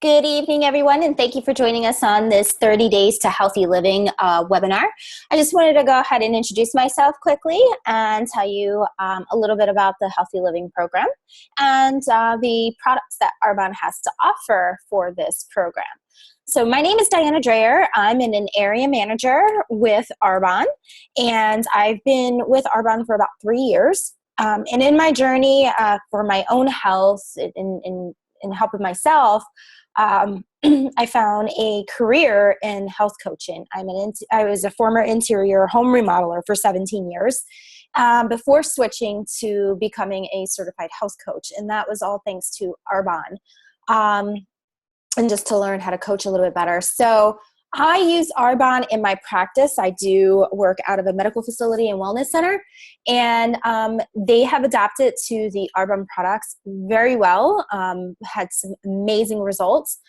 Good evening, everyone, and thank you for joining us on this 30 Days to Healthy Living webinar. I just wanted to go ahead and introduce myself quickly and tell you a little bit about the Healthy Living program and the products that Arbonne has to offer for this program. So my name is Diana Dreyer. I'm an area manager with Arbonne, and I've been with Arbonne for about 3 years. And in my journey for my own health, in helping myself, I found a career in health coaching. I was a former interior home remodeler for 17 years before switching to becoming a certified health coach. And that was all thanks to Arbonne, and just to learn how to coach a little bit better. So I use Arbonne in my practice. I do work out of a medical facility and wellness center, and they have adapted to the Arbonne products very well, had some amazing results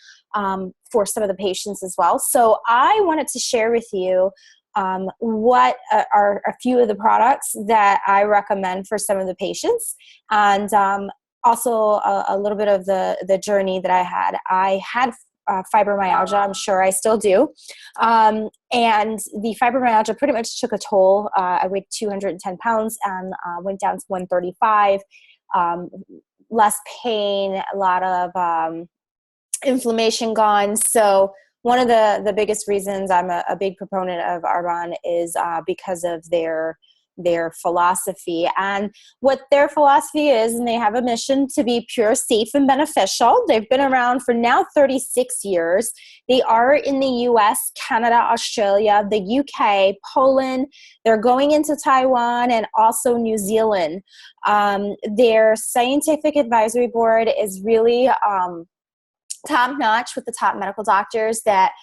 for some of the patients as well. So I wanted to share with you what are a few of the products that I recommend for some of the patients, and also a little bit of the journey that I had. I had fibromyalgia. I'm sure I still do. And the fibromyalgia pretty much took a toll. I weighed 210 pounds and went down to 135. Less pain, a lot of inflammation gone. So one of the biggest reasons I'm a big proponent of Arbonne is because of their philosophy. And what their philosophy is, and they have a mission to be pure, safe, and beneficial. They've been around for now 36 years. They are in the US, Canada, Australia, the UK, Poland. They're going into Taiwan and also New Zealand. Their scientific advisory board is really top-notch with the top medical doctors that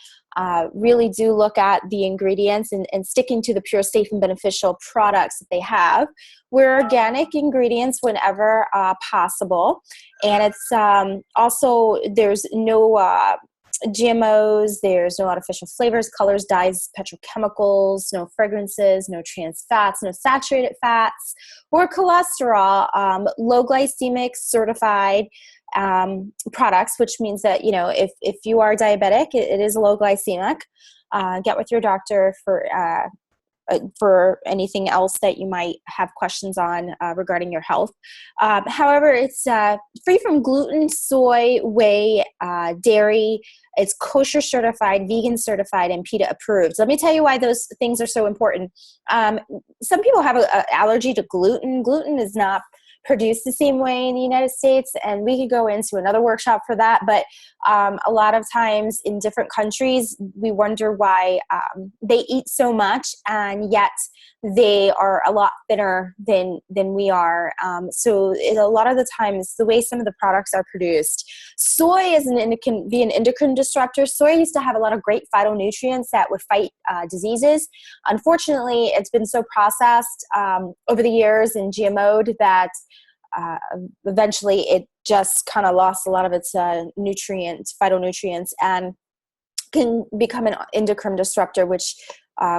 really do look at the ingredients and sticking to the pure, safe, and beneficial products that they have. We're organic ingredients whenever possible. And it's also, there's no GMOs, there's no artificial flavors, colors, dyes, petrochemicals, no fragrances, no trans fats, no saturated fats, or cholesterol, low glycemic certified products, which means that, you know, if you are diabetic, it is low glycemic. Get with your doctor for anything else that you might have questions on regarding your health. However, it's free from gluten, soy, whey, dairy. It's kosher certified, vegan certified, and PETA approved. So let me tell you why those things are so important. Some people have an allergy to gluten. Gluten is not produced the same way in the United States, and we could go into another workshop for that. But a lot of times in different countries, we wonder why they eat so much, and yet they are a lot thinner than we are. So a lot of the times, the way some of the products are produced. Soy can be an endocrine disruptor. Soy used to have a lot of great phytonutrients that would fight diseases. Unfortunately, it's been so processed over the years and GMO'd that eventually it just kind of lost a lot of its phytonutrients, and can become an endocrine disruptor, which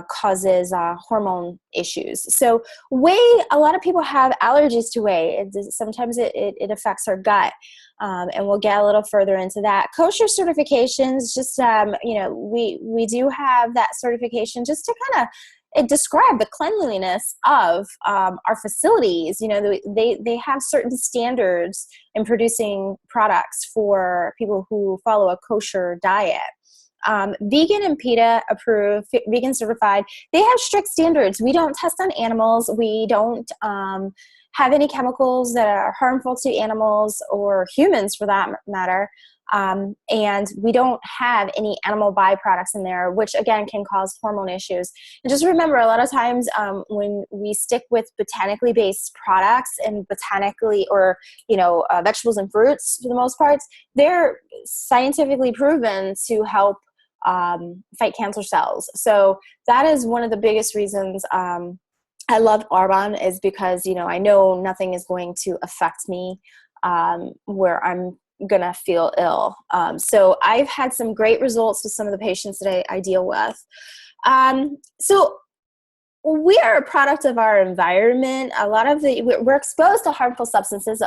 causes hormone issues. So whey, a lot of people have allergies to whey. Sometimes it affects our gut, and we'll get a little further into that. Kosher certifications, just we do have that certification just to kind of describe the cleanliness of our facilities. You know, they have certain standards in producing products for people who follow a kosher diet. Vegan and PETA approved, vegan certified. They have strict standards. We don't test on animals. We don't have any chemicals that are harmful to animals or humans for that matter. And we don't have any animal byproducts in there, which again can cause hormone issues. And just remember, a lot of times when we stick with botanically based products and botanically, or vegetables and fruits for the most part, they're scientifically proven to help fight cancer cells. So that is one of the biggest reasons I love Arbonne, is because I know nothing is going to affect me where I'm gonna feel ill. So I've had some great results with some of the patients that I deal with. So we are a product of our environment. We're exposed to harmful substances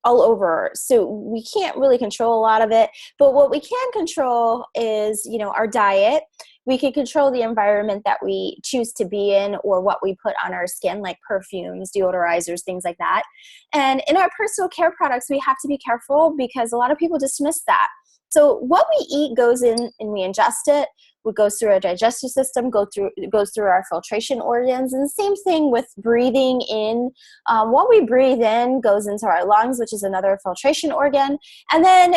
all over. So we can't really control a lot of it, but what we can control is, our diet. We can control the environment that we choose to be in or what we put on our skin, like perfumes, deodorizers, things like that. And in our personal care products, we have to be careful because a lot of people dismiss that. So what we eat goes in and we ingest it. It goes through our digestive system, goes through our filtration organs, and the same thing with breathing in. What we breathe in goes into our lungs, which is another filtration organ, and then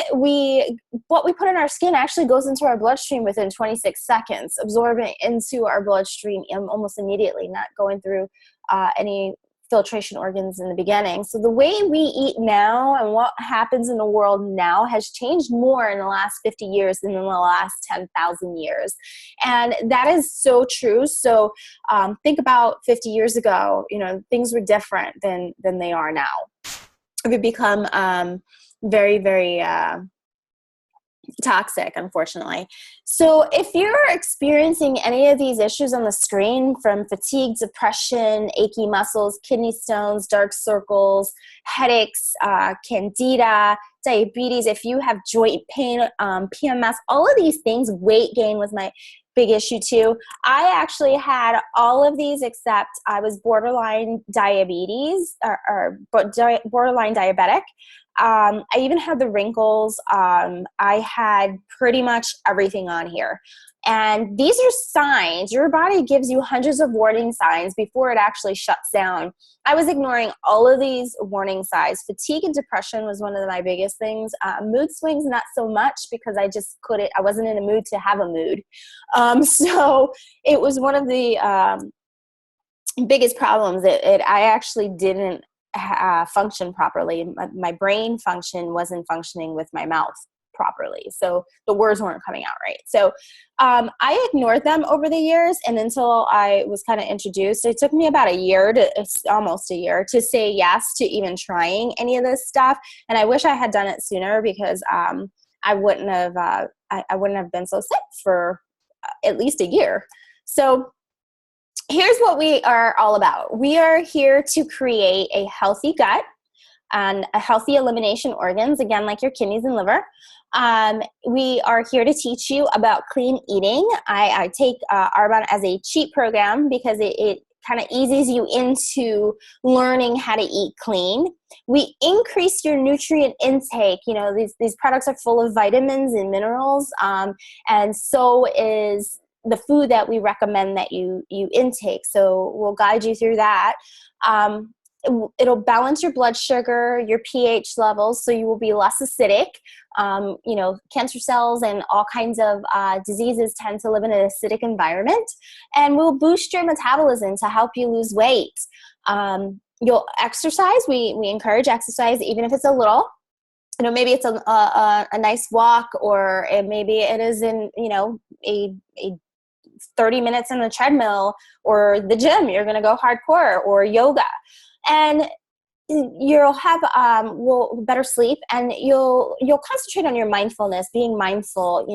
what we put in our skin actually goes into our bloodstream within 26 seconds, absorbing into our bloodstream almost immediately, not going through any filtration organs in the beginning. So the way we eat now and what happens in the world now has changed more in the last 50 years than in the last 10,000 years. And that is so true. So think about 50 years ago, things were different than they are now. We've become very, very toxic, unfortunately. So if you're experiencing any of these issues on the screen, from fatigue, depression, achy muscles, kidney stones, dark circles, headaches, candida, diabetes, if you have joint pain, PMS, all of these things, weight gain was my big issue too. I actually had all of these except I was borderline diabetes or borderline diabetic. I even had the wrinkles. I had pretty much everything on here. And these are signs. Your body gives you hundreds of warning signs before it actually shuts down. I was ignoring all of these warning signs. Fatigue and depression was one of my biggest things. Mood swings, not so much, because I just I wasn't in a mood to have a mood. So it was one of the biggest problems. I actually didn't function properly. My brain function wasn't functioning with my mouth properly. So the words weren't coming out right. So I ignored them over the years, and until I was kind of introduced, it took me about almost a year to say yes to even trying any of this stuff. And I wish I had done it sooner, because I wouldn't have been so sick for at least a year. So here's what we are all about. We are here to create a healthy gut and a healthy elimination organs, again, like your kidneys and liver. We are here to teach you about clean eating. I take Arbonne as a cheat program because it kind of eases you into learning how to eat clean. We increase your nutrient intake. These products are full of vitamins and minerals, and so is the food that we recommend that you intake. So we'll guide you through that. It'll balance your blood sugar, your pH levels, so you will be less acidic. Cancer cells and all kinds of diseases tend to live in an acidic environment. And we'll boost your metabolism to help you lose weight. You'll exercise. We encourage exercise, even if it's a little. Maybe it's a nice walk, or maybe it is in, a 30 minutes in the treadmill or the gym. You're going to go hardcore, or yoga. And you'll have better sleep, and you'll concentrate on your mindfulness, being mindful.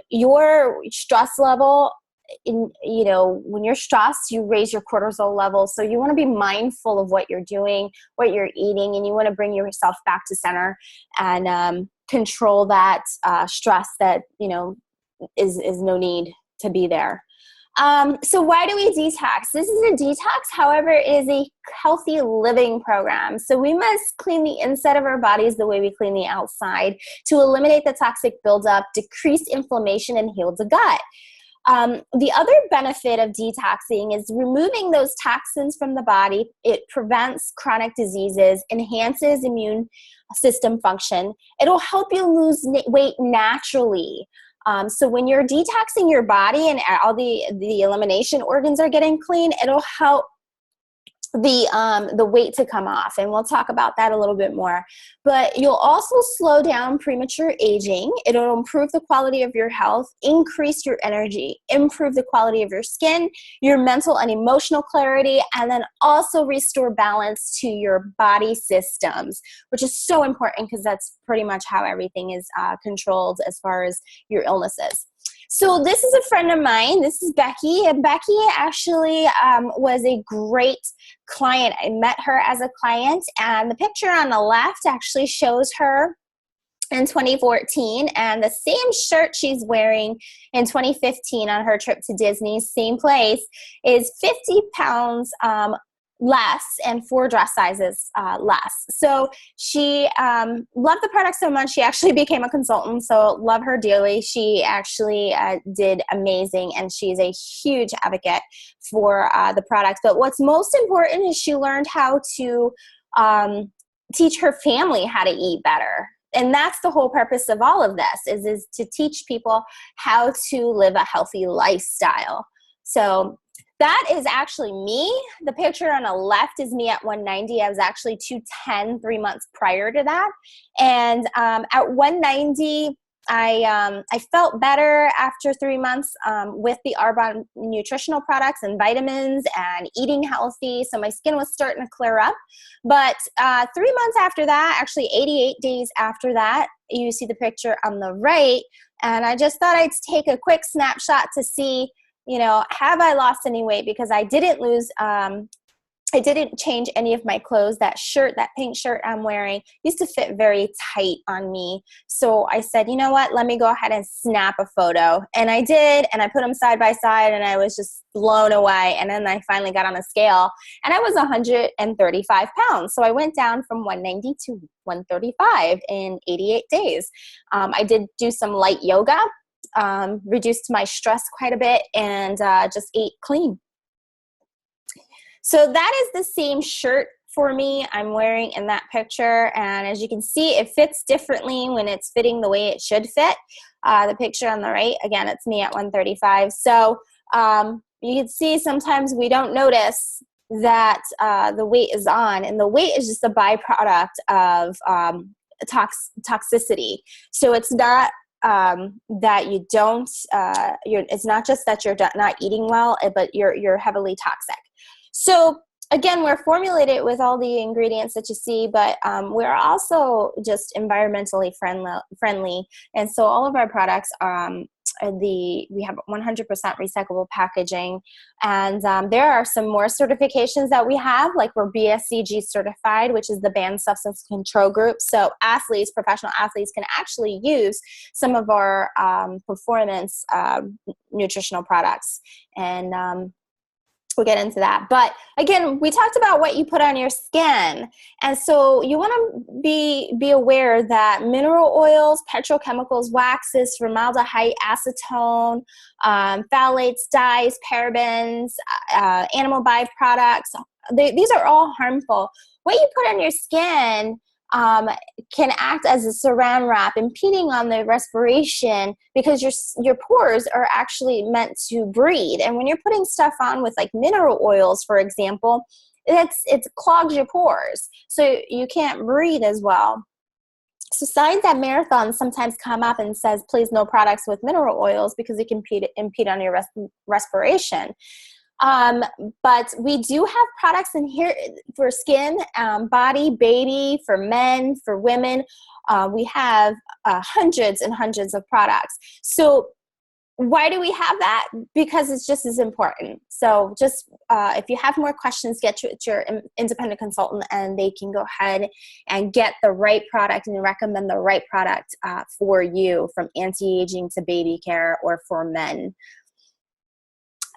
Your stress level, when you're stressed, you raise your cortisol level. So you want to be mindful of what you're doing, what you're eating, and you want to bring yourself back to center and control that stress that is no need to be there. So why do we detox? This is a detox, however, it is a healthy living program. So we must clean the inside of our bodies the way we clean the outside to eliminate the toxic buildup, decrease inflammation, and heal the gut. The other benefit of detoxing is removing those toxins from the body. It prevents chronic diseases, enhances immune system function. It'll help you lose weight naturally. So when you're detoxing your body and all the elimination organs are getting clean, it'll help the weight to come off. And we'll talk about that a little bit more. But you'll also slow down premature aging. It'll improve the quality of your health, increase your energy, improve the quality of your skin, your mental and emotional clarity, and then also restore balance to your body systems, which is so important because that's pretty much how everything is controlled as far as your illnesses. So this is a friend of mine. This is Becky. And Becky actually was a great client. I met her as a client, and the picture on the left actually shows her in 2014, and the same shirt she's wearing in 2015 on her trip to Disney, same place, is 50 pounds less and 4 dress sizes less. So she loved the product so much, she actually became a consultant. So love her dearly. She actually did amazing, and she's a huge advocate for the product. But what's most important is she learned how to teach her family how to eat better. And that's the whole purpose of all of this is to teach people how to live a healthy lifestyle. So that is actually me. The picture on the left is me at 190. I was actually 210 3 months prior to that. And at 190, I felt better after 3 months with the Arbonne nutritional products and vitamins and eating healthy. So my skin was starting to clear up. But 3 months after that, actually 88 days after that, you see the picture on the right. And I just thought I'd take a quick snapshot to see, have I lost any weight? Because I didn't lose, I didn't change any of my clothes. That shirt, that pink shirt I'm wearing, used to fit very tight on me. So I said, you know what, let me go ahead and snap a photo. And I did, and I put them side by side, and I was just blown away. And then I finally got on a scale, and I was 135 pounds. So I went down from 190 to 135 in 88 days. I did do some light yoga, reduced my stress quite a bit, and just ate clean. So that is the same shirt for me I'm wearing in that picture. And as you can see, it fits differently when it's fitting the way it should fit. The picture on the right, again, it's me at 135. So you can see sometimes we don't notice that the weight is on, and the weight is just a byproduct of toxicity. So it's not that you don't, it's not just that you're not eating well, but you're heavily toxic. So again, we're formulated with all the ingredients that you see, but we're also just environmentally friendly. And so all of our products, we have 100% recyclable packaging. And there are some more certifications that we have, like we're BSCG certified, which is the Banned Substance Control Group. So athletes, professional athletes, can actually use some of our performance nutritional products. And we'll get into that. But again, we talked about what you put on your skin. And so you want to be aware that mineral oils, petrochemicals, waxes, formaldehyde, acetone, phthalates, dyes, parabens, animal byproducts, these are all harmful. What you put on your skin can act as a saran wrap, impeding on the respiration, because your pores are actually meant to breathe. And when you're putting stuff on with like mineral oils, for example, it clogs your pores, so you can't breathe as well. So signs at marathons sometimes come up and says, please no products with mineral oils, because it can impede on your respiration. But we do have products in here for skin, body, baby, for men, for women. We have hundreds and hundreds of products. So why do we have that? Because it's just as important. So just if you have more questions, get to your independent consultant, and they can go ahead and get the right product and recommend the right product for you, from anti-aging to baby care or for men.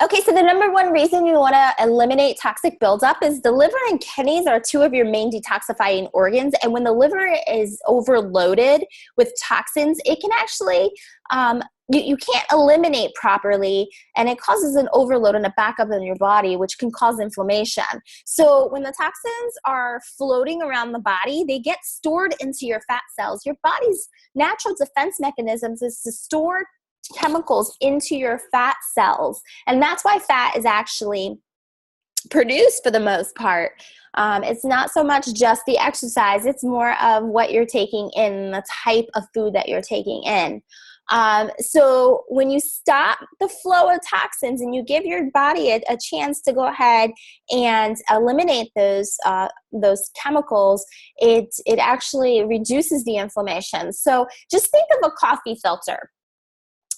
Okay, so the number one reason you want to eliminate toxic buildup is the liver and kidneys are two of your main detoxifying organs. And when the liver is overloaded with toxins, it can actually, you can't eliminate properly, and it causes an overload and a backup in your body, which can cause inflammation. So when the toxins are floating around the body, they get stored into your fat cells. Your body's natural defense mechanisms is to store chemicals into your fat cells, and that's why fat is actually produced for the most part. It's not so much just the exercise, it's more of what you're taking in, the type of food that you're taking in. So when you stop the flow of toxins and you give your body a chance to go ahead and eliminate those chemicals, it actually reduces the inflammation. So just think of a coffee filter.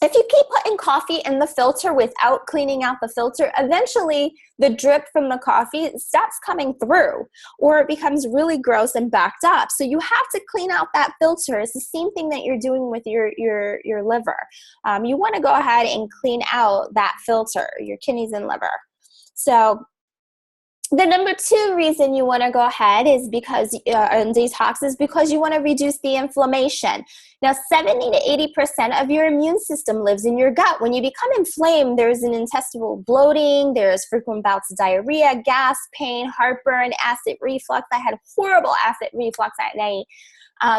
if you keep putting coffee in the filter without cleaning out the filter, eventually the drip from the coffee stops coming through, or it becomes really gross and backed up. So you have to clean out that filter. It's the same thing that you're doing with your liver. You want to go ahead and clean out that filter, your kidneys and liver. So the number 2 reason you want to go ahead is because and detox is because you want to reduce the inflammation. Now, 70 to 80% of your immune system lives in your gut. When you become inflamed, there's an intestinal bloating, there's frequent bouts of diarrhea, gas, pain, heartburn, acid reflux. I had horrible acid reflux at night.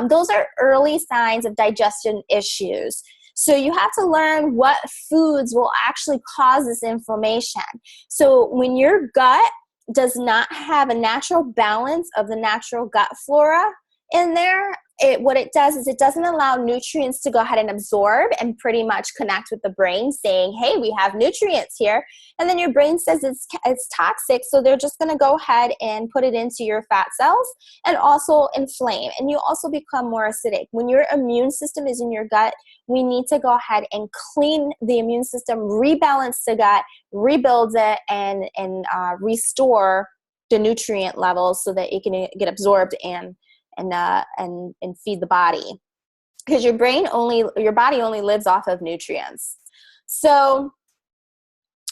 Those are early signs of digestion issues. So you have to learn what foods will actually cause this inflammation. So when your gut does not have a natural balance of the natural gut flora in there, what it does is it doesn't allow nutrients to go ahead and absorb and pretty much connect with the brain saying, hey, we have nutrients here. And then your brain says it's toxic, so they're just going to go ahead and put it into your fat cells and also inflame. And you also become more acidic. When your immune system is in your gut, we need to go ahead and clean the immune system, rebalance the gut, rebuild it, and restore the nutrient levels so that it can get absorbed and feed the body, because your body only lives off of nutrients. So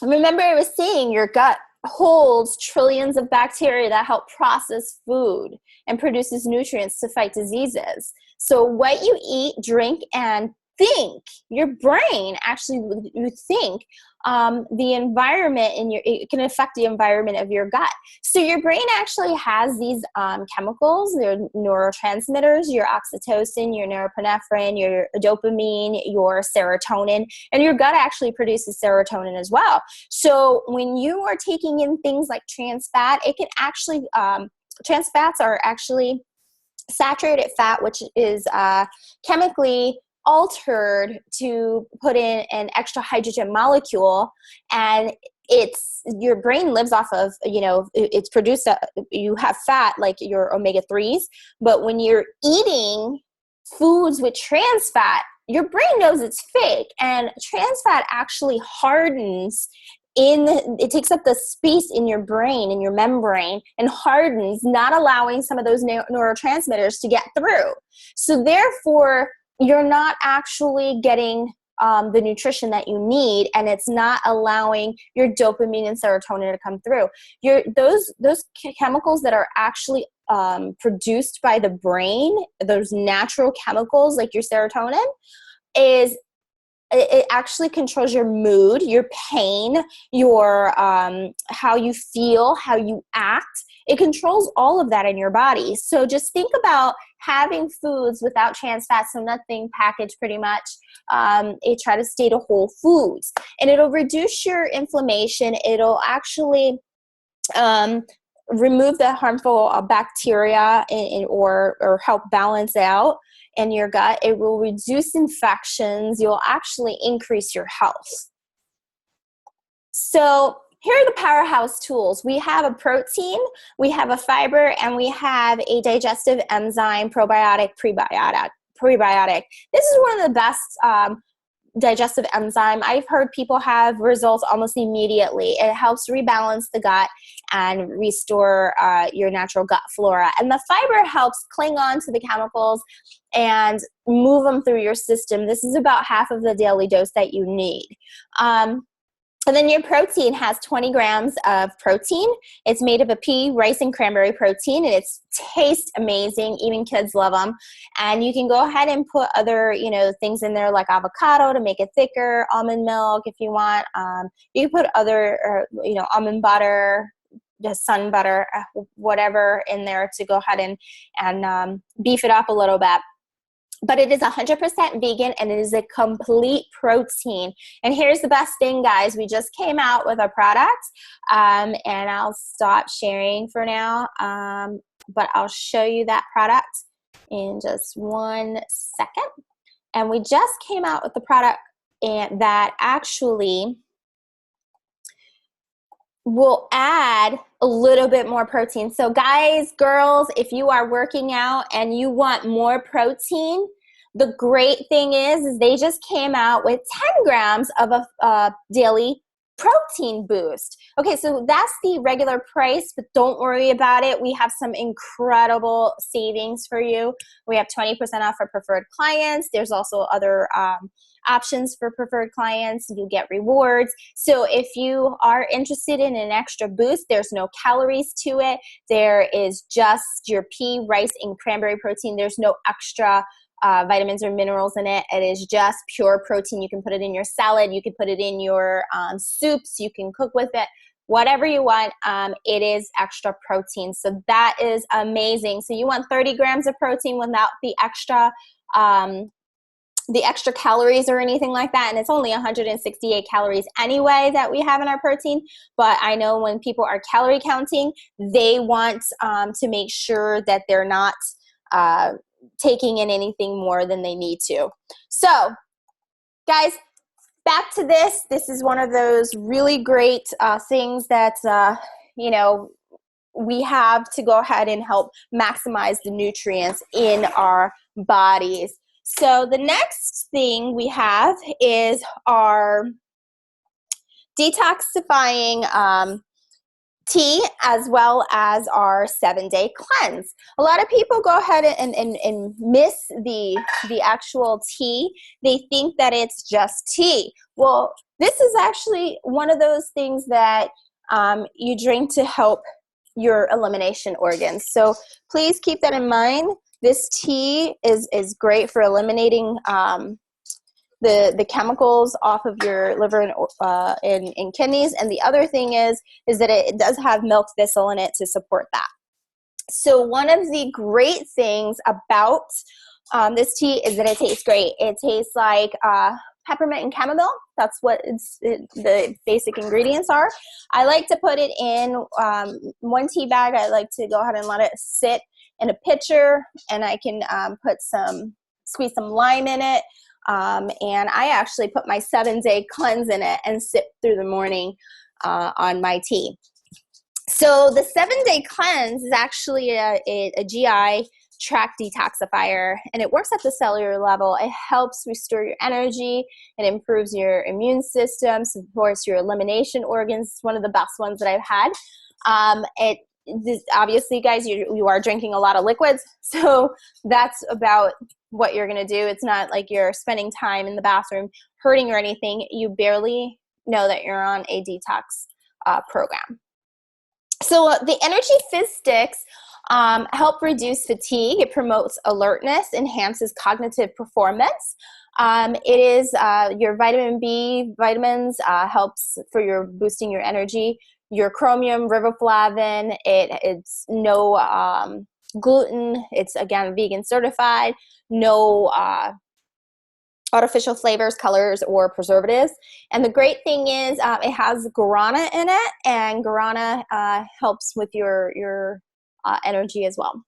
remember, I was saying your gut holds trillions of bacteria that help process food and produces nutrients to fight diseases. So what you eat, drink, and think, your brain actually, you think the environment it can affect the environment of your gut. So your brain actually has these chemicals, they're neurotransmitters, your oxytocin, your norepinephrine, your dopamine, your serotonin, and your gut actually produces serotonin as well. So when you are taking in things like trans fat, it can actually, trans fats are actually saturated fat, which is chemically altered to put in an extra hydrogen molecule, and your brain lives off of, it's produced, you have fat like your omega-3s, but when you're eating foods with trans fat, your brain knows it's fake, and trans fat actually hardens it takes up the space in your brain, in your membrane, and hardens, not allowing some of those neurotransmitters to get through. So therefore, you're not actually getting the nutrition that you need, and it's not allowing your dopamine and serotonin to come through. Those chemicals that are actually produced by the brain, those natural chemicals like your serotonin, it actually controls your mood, your pain, your how you feel, how you act. It controls all of that in your body. So just think about having foods without trans fats, so nothing packaged pretty much. Try to stay to whole foods. And it'll reduce your inflammation. It'll actually remove the harmful bacteria or help balance out in your gut. It will reduce infections. You'll actually increase your health. So here are the powerhouse tools. We have a protein, we have a fiber, and we have a digestive enzyme, probiotic, prebiotic. This is one of the best digestive enzyme. I've heard people have results almost immediately. It helps rebalance the gut and restore your natural gut flora. And the fiber helps cling on to the chemicals and move them through your system. This is about half of the daily dose that you need. And then your protein has 20 grams of protein. It's made of a pea, rice, and cranberry protein, and it tastes amazing. Even kids love them. And you can go ahead and put other, things in there like avocado to make it thicker, almond milk if you want. You can put other, almond butter, the sun butter, whatever in there to go ahead and beef it up a little bit. But it is 100% vegan, and it is a complete protein. And here's the best thing, guys. We just came out with a product, and I'll stop sharing for now, but I'll show you that product in just 1 second. And we just came out with the product that actually will add a little bit more protein. So guys, girls, if you are working out and you want more protein, The great thing is they just came out with 10 grams of a daily protein boost. Okay, so that's the regular price, but don't worry about it. We have some incredible savings for you. We have 20% off for preferred clients. There's also other options for preferred clients. You get rewards. So if you are interested in an extra boost, there's no calories to it. There is just your pea, rice, and cranberry protein. There's no extra vitamins or minerals in it. It is just pure protein. You can put it in your salad. You can put it in your soups. You can cook with it. Whatever you want, it is extra protein. So that is amazing. So you want 30 grams of protein without the extra calories or anything like that. And it's only 168 calories anyway that we have in our protein. But I know when people are calorie counting, they want to make sure that they're not taking in anything more than they need to. So guys, back to this. This is one of those really great things that, we have to go ahead and help maximize the nutrients in our bodies. So the next thing we have is our detoxifying tea, as well as our 7-day cleanse. A lot of people go ahead and miss the actual tea. They think that it's just tea. Well, this is actually one of those things that you drink to help your elimination organs. So please keep that in mind. This tea is great for eliminating the chemicals off of your liver and kidneys. And the other thing is that it does have milk thistle in it to support that. So one of the great things about this tea is that it tastes great. It tastes like peppermint and chamomile. That's what the basic ingredients are. I like to put it in one tea bag. I like to go ahead and let it sit in a pitcher, and I can squeeze some lime in it. And I actually put my 7-day cleanse in it and sip through the morning on my tea. So the 7-day cleanse is actually a GI tract detoxifier, and it works at the cellular level. It helps restore your energy. It improves your immune system, supports your elimination organs. It's one of the best ones that I've had. Obviously, guys, you are drinking a lot of liquids, so that's about what you're going to do. It's not like you're spending time in the bathroom hurting or anything. You barely know that you're on a detox program. So the Energy Fizz Sticks help reduce fatigue. It promotes alertness, enhances cognitive performance. It is your vitamin B vitamins, helps for your boosting your energy. Your chromium, riboflavin, it's no gluten. It's, again, vegan certified. No artificial flavors, colors, or preservatives. And the great thing is it has guarana in it, and guarana helps with your energy as well.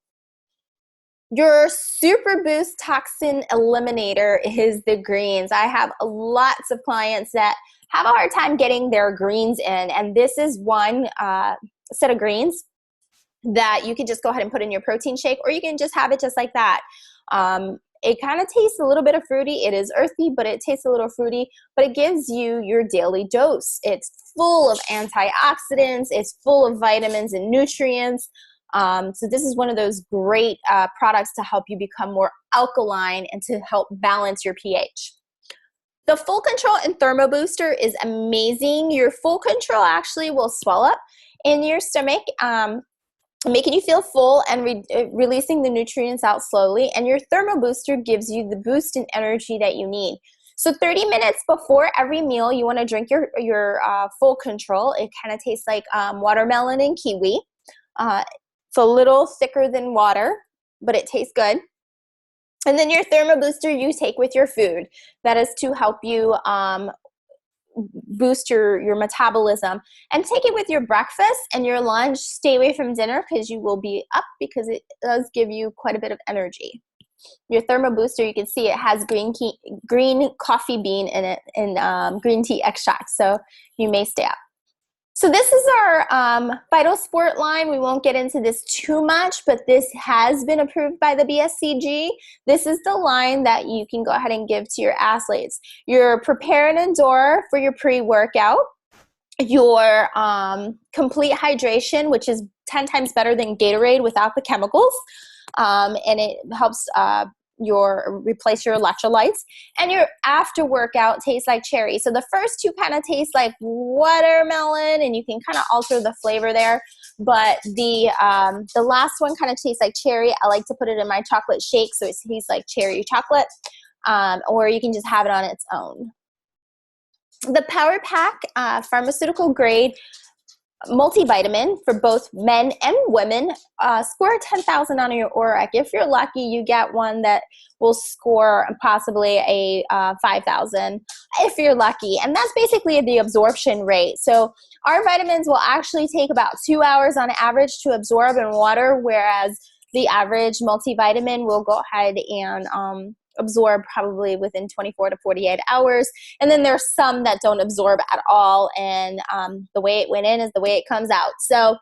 Your Super Boost Toxin Eliminator is the greens. I have lots of clients that have a hard time getting their greens in, and this is one set of greens that you can just go ahead and put in your protein shake, or you can just have it just like that. It kind of tastes a little bit of fruity. It is earthy, but it tastes a little fruity, but it gives you your daily dose. It's full of antioxidants. It's full of vitamins and nutrients. So this is one of those great products to help you become more alkaline and to help balance your pH. The Full Control and Thermo Booster is amazing. Your Full Control actually will swell up in your stomach, making you feel full and releasing the nutrients out slowly. And your Thermo Booster gives you the boost in energy that you need. So 30 minutes before every meal, you want to drink your Full Control. It kind of tastes like watermelon and kiwi. It's a little thicker than water, but it tastes good. And then your Thermo Booster you take with your food. That is to help you boost your metabolism. And take it with your breakfast and your lunch. Stay away from dinner because you will be up, because it does give you quite a bit of energy. Your Thermo Booster, you can see it has green coffee bean in it and green tea extract, so you may stay up. So this is our Vital Sport line. We won't get into this too much, but this has been approved by the BSCG. This is the line that you can go ahead and give to your athletes. Your Prepare and Endure for your pre-workout, your Complete Hydration, which is 10 times better than Gatorade without the chemicals, and it helps replace your electrolytes, and your after workout tastes like cherry. So the first two kind of taste like watermelon, and you can kind of alter the flavor there. But the last one kind of tastes like cherry. I like to put it in my chocolate shake, so it tastes like cherry chocolate, or you can just have it on its own. The Power Pack, pharmaceutical grade multivitamin for both men and women. Score 10,000 on your ORAC. If you're lucky, you get one that will score possibly a 5,000 if you're lucky. And that's basically the absorption rate. So our vitamins will actually take about 2 hours on average to absorb in water, whereas the average multivitamin will go ahead and absorb probably within 24 to 48 hours. And then there's some that don't absorb at all, and the way it went in is the way it comes out. So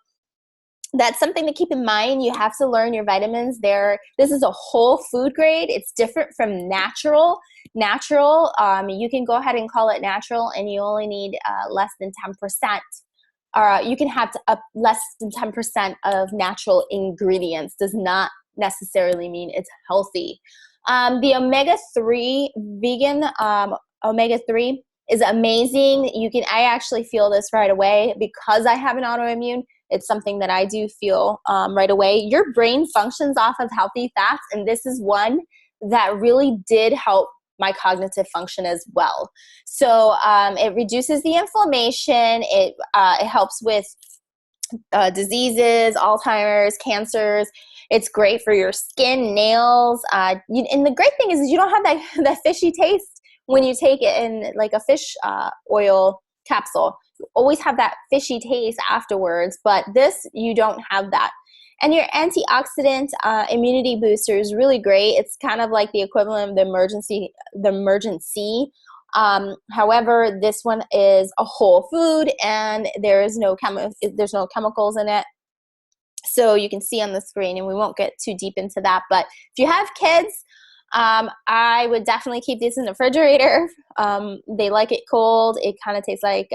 that's something to keep in mind. You have to learn your vitamins. This is a whole food grade. It's different from natural. Natural, you can go ahead and call it natural, and you only need less than 10%. You can have less than 10% of natural ingredients. Does not necessarily mean it's healthy. The omega-3 vegan omega-3 is amazing. I actually feel this right away because I have an autoimmune. It's something that I do feel right away. Your brain functions off of healthy fats, and this is one that really did help my cognitive function as well. So it reduces the inflammation. It helps with diseases, Alzheimer's, cancers. It's great for your skin, nails. And the great thing is you don't have that fishy taste when you take it in like a fish oil capsule. You always have that fishy taste afterwards, but this, you don't have that. And your antioxidant immunity booster is really great. It's kind of like the equivalent of the emergency. However, this one is a whole food, and there's no chemicals in it. So you can see on the screen, and we won't get too deep into that. But if you have kids, I would definitely keep these in the refrigerator. They like it cold. It kind of tastes like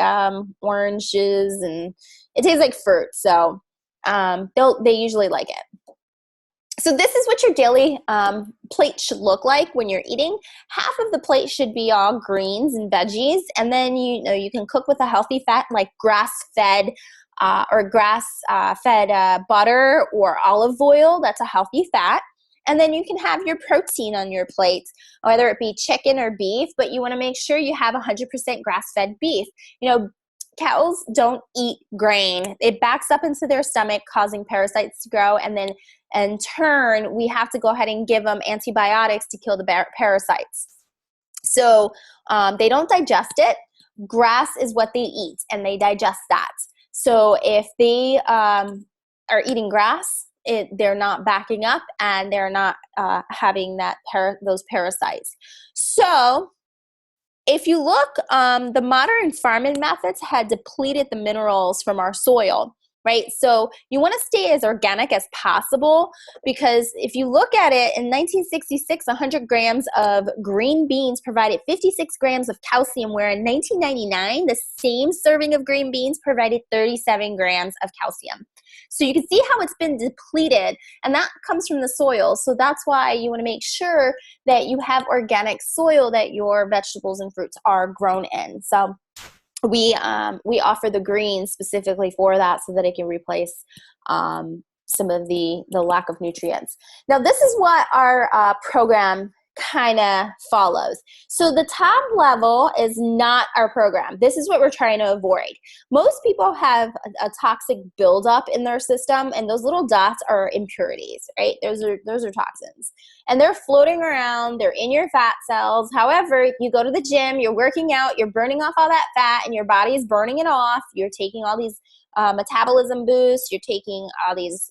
oranges, and it tastes like fruit. So they usually like it. So this is what your daily plate should look like when you're eating. Half of the plate should be all greens and veggies, and then you can cook with a healthy fat like grass-fed or grass-fed butter or olive oil. That's a healthy fat. And then you can have your protein on your plate, whether it be chicken or beef, but you want to make sure you have 100% grass-fed beef. Cows don't eat grain. It backs up into their stomach, causing parasites to grow, and then in turn, we have to go ahead and give them antibiotics to kill the parasites. So they don't digest it. Grass is what they eat, and they digest that. So if they are eating grass, they're not backing up, and they're not having those parasites. So if you look, the modern farming methods had depleted the minerals from our soil, right? So you want to stay as organic as possible, because if you look at it, in 1966, 100 grams of green beans provided 56 grams of calcium, where in 1999, the same serving of green beans provided 37 grams of calcium. So you can see how it's been depleted, and that comes from the soil. So that's why you want to make sure that you have organic soil that your vegetables and fruits are grown in. So we offer the greens specifically for that, so that it can replace some of the lack of nutrients. Now, this is what our program kind of follows. So the top level is not our program. This is what we're trying to avoid. Most people have a toxic buildup in their system, and those little dots are impurities, right? Those are toxins. And they're floating around, they're in your fat cells. However, you go to the gym, you're working out, you're burning off all that fat, and your body is burning it off. You're taking all these metabolism boosts, you're taking all these,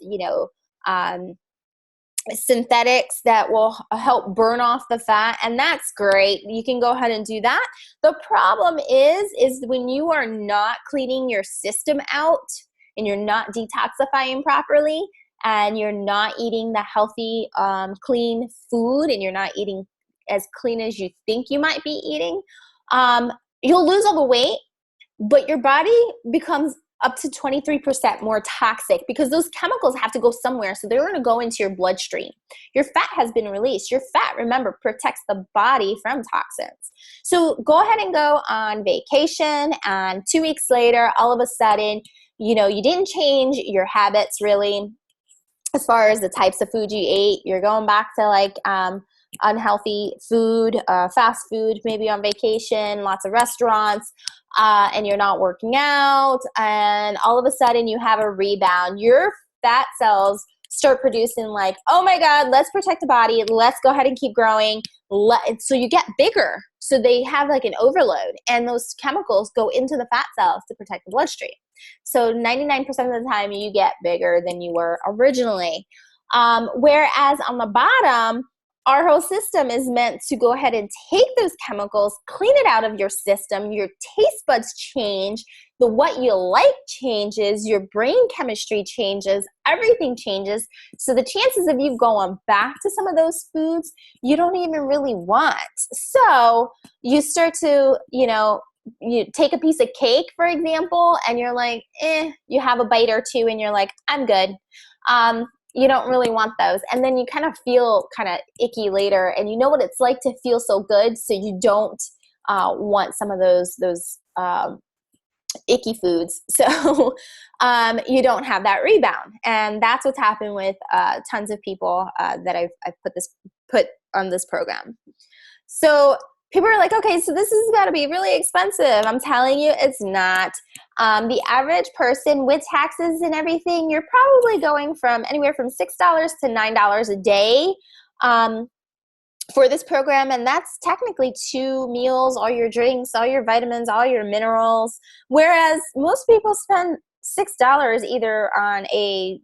synthetics that will help burn off the fat, and that's great. You can go ahead and do that. The problem is when you are not cleaning your system out and you're not detoxifying properly and you're not eating the healthy, clean food, and you're not eating as clean as you think you might be eating, you'll lose all the weight, but your body becomes up to 23% more toxic because those chemicals have to go somewhere. So they're going to go into your bloodstream. Your fat has been released. Your fat, remember, protects the body from toxins. So go ahead and go on vacation, and 2 weeks later, all of a sudden, you didn't change your habits really as far as the types of food you ate. You're going back to like unhealthy food, fast food, maybe on vacation, lots of restaurants, and you're not working out, and all of a sudden you have a rebound. Your fat cells start producing like, oh my God, let's protect the body. Let's go ahead and keep growing. So you get bigger. So they have like an overload, and those chemicals go into the fat cells to protect the bloodstream. So 99% of the time you get bigger than you were originally. Whereas on the bottom, our whole system is meant to go ahead and take those chemicals, clean it out of your system. Your taste buds change. The what you like changes. Your brain chemistry changes. Everything changes. So the chances of you going back to some of those foods you don't even really want. So you start to, you take a piece of cake, for example, and you're like, you have a bite or two and you're like, I'm good. You don't really want those. And then you kind of feel kind of icky later, and you know what it's like to feel so good. So you don't want some of those icky foods. So you don't have that rebound. And that's what's happened with tons of people that I've put on this program. So people are like, okay, so this is got to be really expensive. I'm telling you, it's not. The average person with taxes and everything, you're probably going from anywhere from $6 to $9 a day for this program. And that's technically 2 meals, all your drinks, all your vitamins, all your minerals. Whereas most people spend $6 either on a,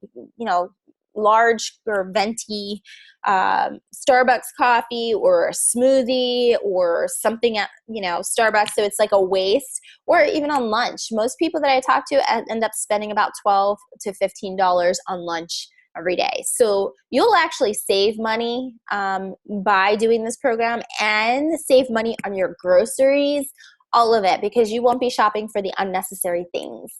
large or venti Starbucks coffee or a smoothie or something at Starbucks, so it's like a waste, or even on lunch. Most people that I talk to end up spending about $12 to $15 on lunch every day. So you'll actually save money by doing this program, and save money on your groceries, all of it, because you won't be shopping for the unnecessary things.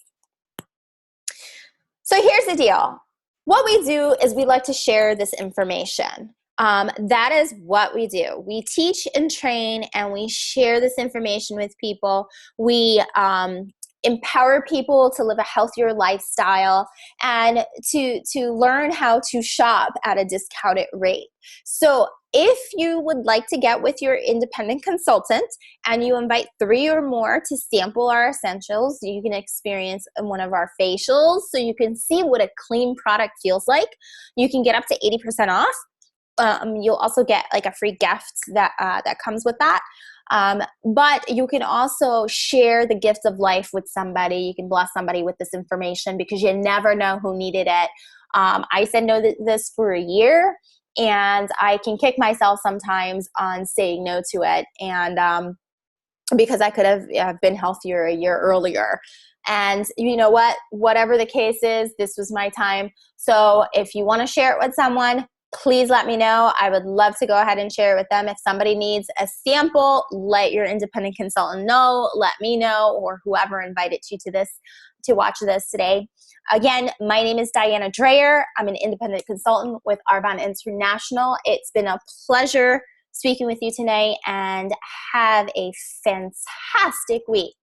So here's the deal. What we do is we like to share this information. That is what we do. We teach and train, and we share this information with people. We empower people to live a healthier lifestyle and to learn how to shop at a discounted rate. So if you would like to get with your independent consultant and you invite 3 or more to sample our essentials, you can experience one of our facials so you can see what a clean product feels like. You can get up to 80% off. You'll also get like a free gift that comes with that. But you can also share the gift of life with somebody. You can bless somebody with this information because you never know who needed it. I said no to this for a year, and I can kick myself sometimes on saying no to it. And because I could have been healthier a year earlier. And you know what? Whatever the case is, this was my time. So if you want to share it with someone, please let me know. I would love to go ahead and share it with them. If somebody needs a sample, let your independent consultant know, let me know, or whoever invited you to watch this today. Again, my name is Diana Dreyer. I'm an independent consultant with Arbonne International. It's been a pleasure speaking with you today, and have a fantastic week.